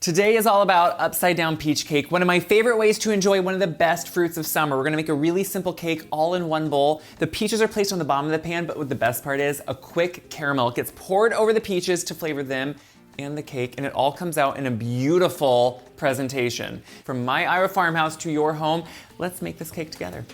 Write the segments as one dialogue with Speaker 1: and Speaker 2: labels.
Speaker 1: Today is all about upside down peach cake, one of my favorite ways to enjoy one of the best fruits of summer. We're gonna make a really simple cake all in one bowl. The peaches are placed on the bottom of the pan, but what the best part is, a quick caramel gets poured over the peaches to flavor them and the cake, and it all comes out in a beautiful presentation. From my Iowa farmhouse to your home, let's make this cake together.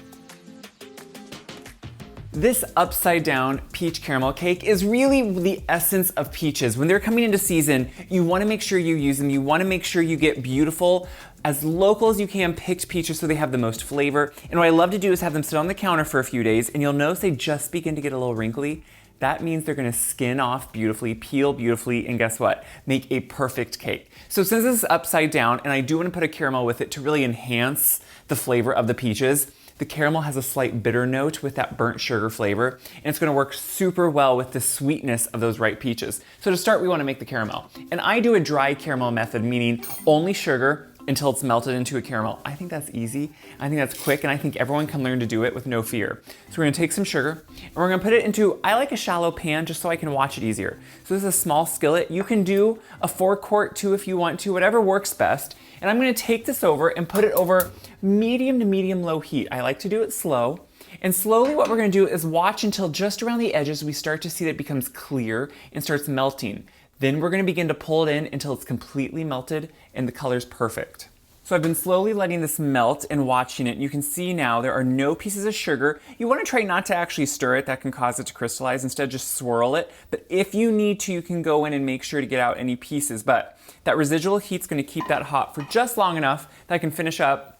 Speaker 1: This upside down peach caramel cake is really the essence of peaches. When they're coming into season, you wanna make sure you use them. You wanna make sure you get beautiful, as local as you can, picked peaches so they have the most flavor. And what I love to do is have them sit on the counter for a few days, and you'll notice they just begin to get a little wrinkly. That means they're gonna skin off beautifully, peel beautifully, and guess what? Make a perfect cake. So since this is upside down, and I do wanna put a caramel with it to really enhance the flavor of the peaches, the caramel has a slight bitter note with that burnt sugar flavor, and it's gonna work super well with the sweetness of those ripe peaches. So to start, we wanna make the caramel. And I do a dry caramel method, meaning only sugar until it's melted into a caramel. I think that's easy, I think that's quick, and I think everyone can learn to do it with no fear. So we're gonna take some sugar, and we're gonna put it into, I like a shallow pan just so I can watch it easier. So this is a small skillet. You can do a 4-quart too if you want to, whatever works best. And I'm gonna take this over and put it over medium to medium low heat. I like to do it slow. And slowly what we're gonna do is watch until just around the edges we start to see that it becomes clear and starts melting. Then we're gonna begin to pull it in until it's completely melted and the color's perfect. So I've been slowly letting this melt and watching it. And you can see now there are no pieces of sugar. You wanna try not to actually stir it, that can cause it to crystallize. Instead, just swirl it. But if you need to, you can go in and make sure to get out any pieces. But that residual heat's gonna keep that hot for just long enough that I can finish up.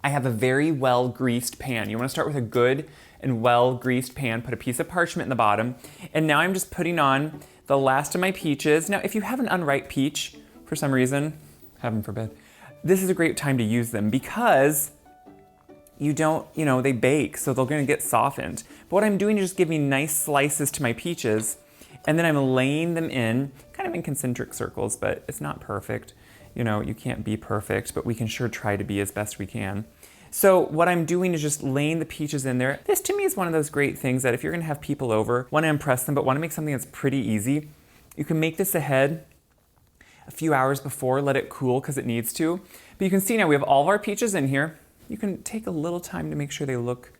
Speaker 1: I have a very well-greased pan. You wanna start with a good and well-greased pan, put a piece of parchment in the bottom, and now I'm just putting on the last of my peaches. Now, if you have an unripe peach, for some reason, heaven forbid, this is a great time to use them because they bake, so they're gonna get softened. But what I'm doing is just giving nice slices to my peaches, and then I'm laying them in, kind of in concentric circles, but it's not perfect. You can't be perfect, but we can sure try to be as best we can. So what I'm doing is just laying the peaches in there. This to me is one of those great things that if you're gonna have people over, wanna impress them, but wanna make something that's pretty easy, you can make this ahead a few hours before, let it cool because it needs to. But you can see now we have all of our peaches in here. You can take a little time to make sure they look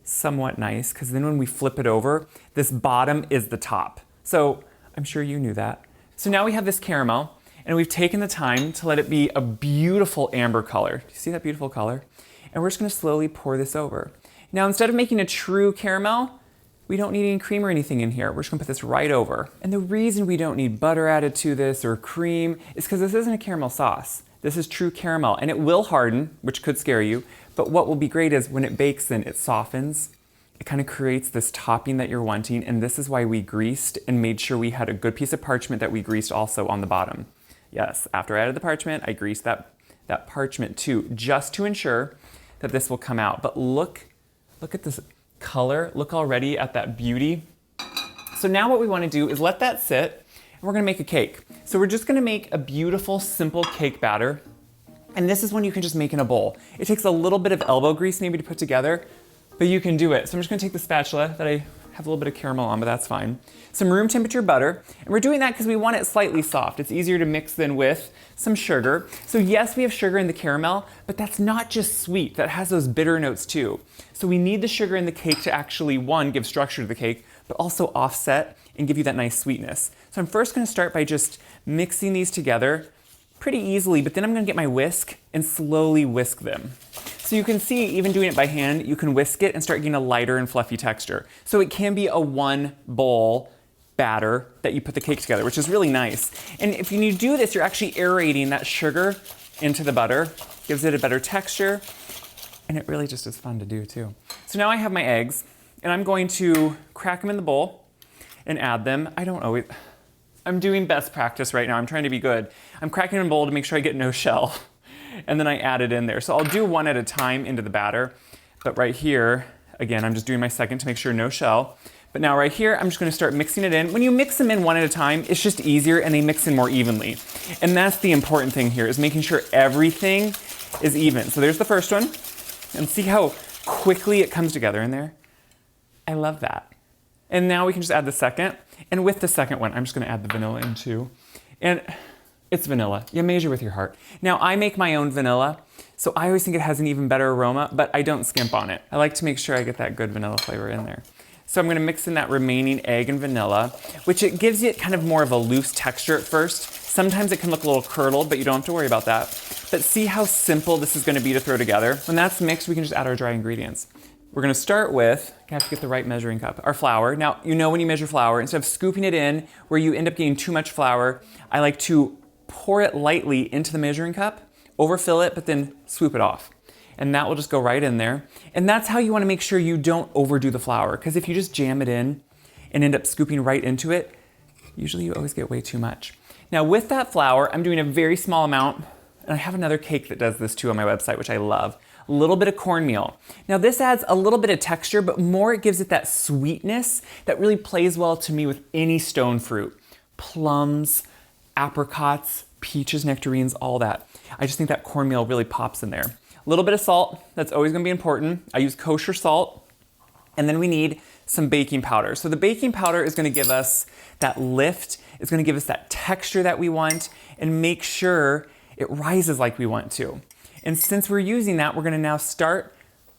Speaker 1: somewhat nice, because then when we flip it over, this bottom is the top. So I'm sure you knew that. So now we have this caramel, and we've taken the time to let it be a beautiful amber color. Do you see that beautiful color? And we're just gonna slowly pour this over. Now, instead of making a true caramel, we don't need any cream or anything in here. We're just gonna put this right over. And the reason we don't need butter added to this or cream is because this isn't a caramel sauce. This is true caramel, and it will harden, which could scare you, but what will be great is when it bakes, then it softens. It kind of creates this topping that you're wanting, and this is why we greased and made sure we had a good piece of parchment that we greased also on the bottom. Yes, after I added the parchment, I greased that parchment too, just to ensure that this will come out. But look at this color, look already at that beauty. So now what we wanna do is let that sit, and we're gonna make a cake. So we're just gonna make a beautiful, simple cake batter. And this is one you can just make in a bowl. It takes a little bit of elbow grease maybe to put together, but you can do it. So I'm just gonna take the spatula that I have a little bit of caramel on, but that's fine. Some room temperature butter, and we're doing that because we want it slightly soft. It's easier to mix than with some sugar. So yes, we have sugar in the caramel, but that's not just sweet, that has those bitter notes too. So we need the sugar in the cake to actually, one, give structure to the cake, but also offset and give you that nice sweetness. So I'm first gonna start by just mixing these together pretty easily, but then I'm gonna get my whisk and slowly whisk them. So you can see, even doing it by hand, you can whisk it and start getting a lighter and fluffy texture. So it can be a 1-bowl batter that you put the cake together, which is really nice. And if you do this, you're actually aerating that sugar into the butter, gives it a better texture, and it really just is fun to do too. So now I have my eggs, and I'm going to crack them in the bowl and add them. I'm doing best practice right now. I'm trying to be good. I'm cracking them in a bowl to make sure I get no shell. And then I add it in there. So I'll do one at a time into the batter. But right here, again, I'm just doing my second to make sure no shell. But now right here, I'm just gonna start mixing it in. When you mix them in one at a time, it's just easier and they mix in more evenly. And that's the important thing here, is making sure everything is even. So there's the first one. And see how quickly it comes together in there? I love that. And now we can just add the second. And with the second one, I'm just gonna add the vanilla in too. And It's vanilla. You measure with your heart. Now, I make my own vanilla, so I always think it has an even better aroma, but I don't skimp on it. I like to make sure I get that good vanilla flavor in there. So I'm gonna mix in that remaining egg and vanilla, which it gives it kind of more of a loose texture at first. Sometimes it can look a little curdled, but you don't have to worry about that. But see how simple this is gonna be to throw together? When that's mixed, we can just add our dry ingredients. We're gonna start with, I have to get the right measuring cup, our flour. Now, you know when you measure flour, instead of scooping it in where you end up getting too much flour, I like to pour it lightly into the measuring cup, overfill it, but then swoop it off. And that will just go right in there. And that's how you wanna make sure you don't overdo the flour, because if you just jam it in and end up scooping right into it, usually you always get way too much. Now with that flour, I'm doing a very small amount, and I have another cake that does this too on my website, which I love. A little bit of cornmeal. Now this adds a little bit of texture, but more it gives it that sweetness that really plays well to me with any stone fruit. Plums, apricots, peaches, nectarines, all that. I just think that cornmeal really pops in there. A little bit of salt, that's always gonna be important. I use kosher salt. And then we need some baking powder. So the baking powder is gonna give us that lift, it's gonna give us that texture that we want, and make sure it rises like we want to. And since we're using that, we're gonna now start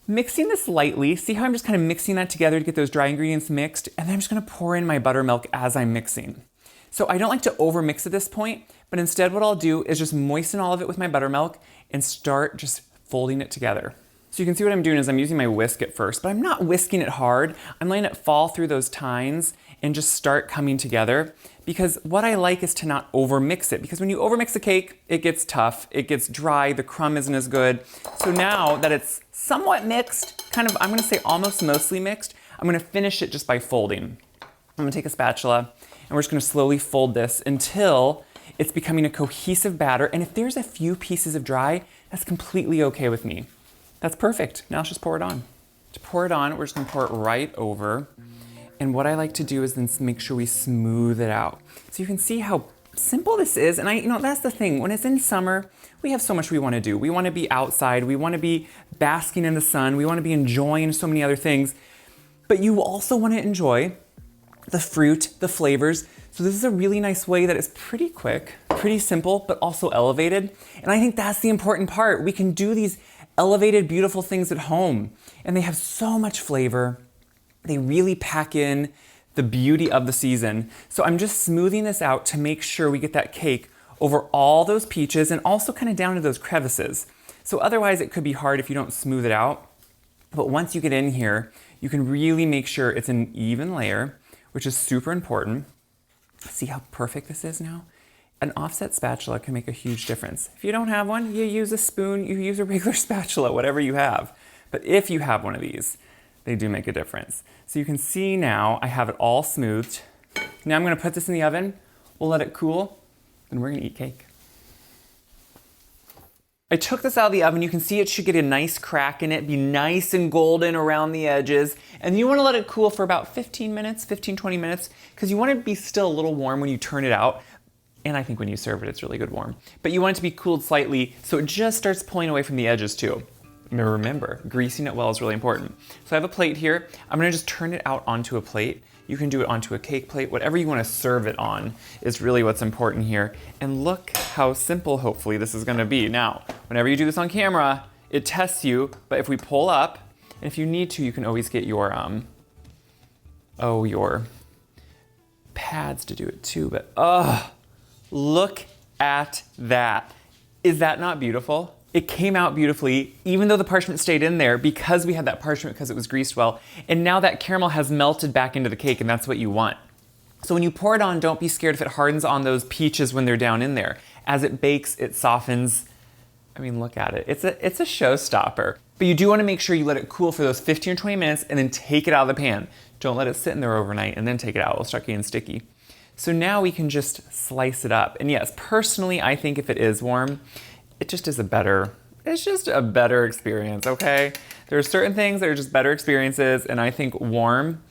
Speaker 1: mixing this lightly. See how I'm just kind of mixing that together to get those dry ingredients mixed? And then I'm just gonna pour in my buttermilk as I'm mixing. So I don't like to over mix at this point, but instead what I'll do is just moisten all of it with my buttermilk and start just folding it together. So you can see what I'm doing is I'm using my whisk at first, but I'm not whisking it hard. I'm letting it fall through those tines and just start coming together, because what I like is to not over mix it, because when you over mix a cake, it gets tough, it gets dry, the crumb isn't as good. So now that it's somewhat mixed, kind of, I'm gonna say almost mostly mixed, I'm gonna finish it just by folding. I'm gonna take a spatula and we're just gonna slowly fold this until it's becoming a cohesive batter. And if there's a few pieces of dry, that's completely okay with me. That's perfect. Now let's just pour it on. To pour it on, we're just gonna pour it right over. And what I like to do is then make sure we smooth it out. So you can see how simple this is. And that's the thing, when it's in summer, we have so much we wanna do. We wanna be outside, we wanna be basking in the sun, we wanna be enjoying so many other things. But you also wanna enjoy the fruit, the flavors. So this is a really nice way that is pretty quick, pretty simple, but also elevated. And I think that's the important part. We can do these elevated, beautiful things at home, and they have so much flavor. They really pack in the beauty of the season. So I'm just smoothing this out to make sure we get that cake over all those peaches and also kind of down to those crevices. So otherwise it could be hard if you don't smooth it out. But once you get in here, you can really make sure it's an even layer, which is super important. See how perfect this is now? An offset spatula can make a huge difference. If you don't have one, you use a spoon, you use a regular spatula, whatever you have. But if you have one of these, they do make a difference. So you can see now I have it all smoothed. Now I'm gonna put this in the oven, we'll let it cool, and we're gonna eat cake. I took this out of the oven. You can see it should get a nice crack in it, be nice and golden around the edges. And you wanna let it cool for about 15 minutes, 20 minutes, because you want it to be still a little warm when you turn it out. And I think when you serve it, it's really good warm. But you want it to be cooled slightly so it just starts pulling away from the edges too. Now remember, greasing it well is really important. So I have a plate here. I'm gonna just turn it out onto a plate. You can do it onto a cake plate. Whatever you wanna serve it on is really what's important here. And look how simple, hopefully, this is gonna be. Now, whenever you do this on camera, it tests you, but if we pull up, and if you need to, you can always get your pads to do it too, but look at that. Is that not beautiful? It came out beautifully, even though the parchment stayed in there, because we had that parchment because it was greased well. And now that caramel has melted back into the cake, and that's what you want. So when you pour it on, don't be scared if it hardens on those peaches when they're down in there. As it bakes, it softens. I mean, look at it. It's a showstopper. But you do want to make sure you let it cool for those 15 or 20 minutes and then take it out of the pan. Don't let it sit in there overnight and then take it out. It'll start getting sticky. So now we can just slice it up. And yes, personally, I think if it is warm, it just is it's just a better experience, okay? There are certain things that are just better experiences, and I think warm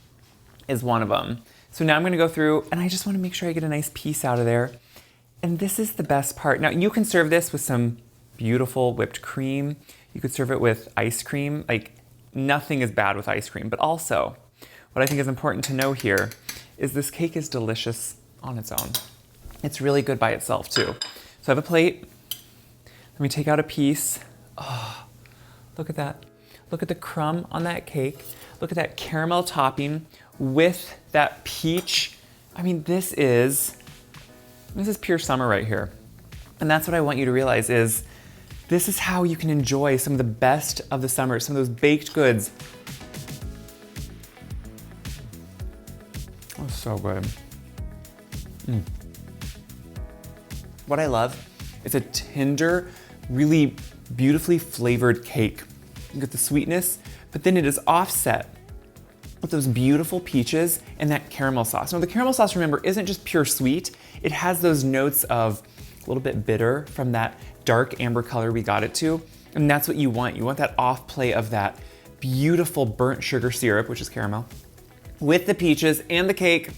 Speaker 1: is one of them. So now I'm gonna go through, and I just wanna make sure I get a nice piece out of there. And this is the best part. Now, you can serve this with some beautiful whipped cream. You could serve it with ice cream. Like, nothing is bad with ice cream. But also, what I think is important to know here is this cake is delicious on its own. It's really good by itself, too. So I have a plate. Let me take out a piece. Oh, look at that. Look at the crumb on that cake. Look at that caramel topping with that peach. I mean, this is pure summer right here. And that's what I want you to realize is this is how you can enjoy some of the best of the summer, some of those baked goods. Oh, so good. What I love is a tender, really beautifully flavored cake. You get the sweetness, but then it is offset with those beautiful peaches and that caramel sauce. Now the caramel sauce, remember, isn't just pure sweet. It has those notes of a little bit bitter from that dark amber color we got it to. And that's what you want. You want that off play of that beautiful burnt sugar syrup, which is caramel, with the peaches and the cake.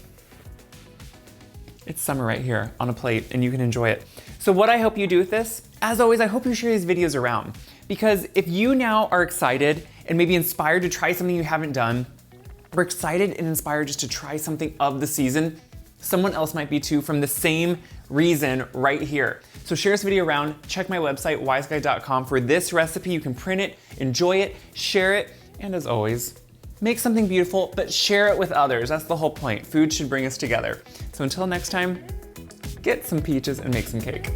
Speaker 1: It's summer right here on a plate and you can enjoy it. So what I hope you do with this, as always, I hope you share these videos around, because if you now are excited and maybe inspired to try something you haven't done, or excited and inspired just to try something of the season, someone else might be too from the same reason right here. So share this video around, check my website, wiseguy.com for this recipe. You can print it, enjoy it, share it, and as always, make something beautiful, but share it with others. That's the whole point. Food should bring us together. So until next time, get some peaches and make some cake.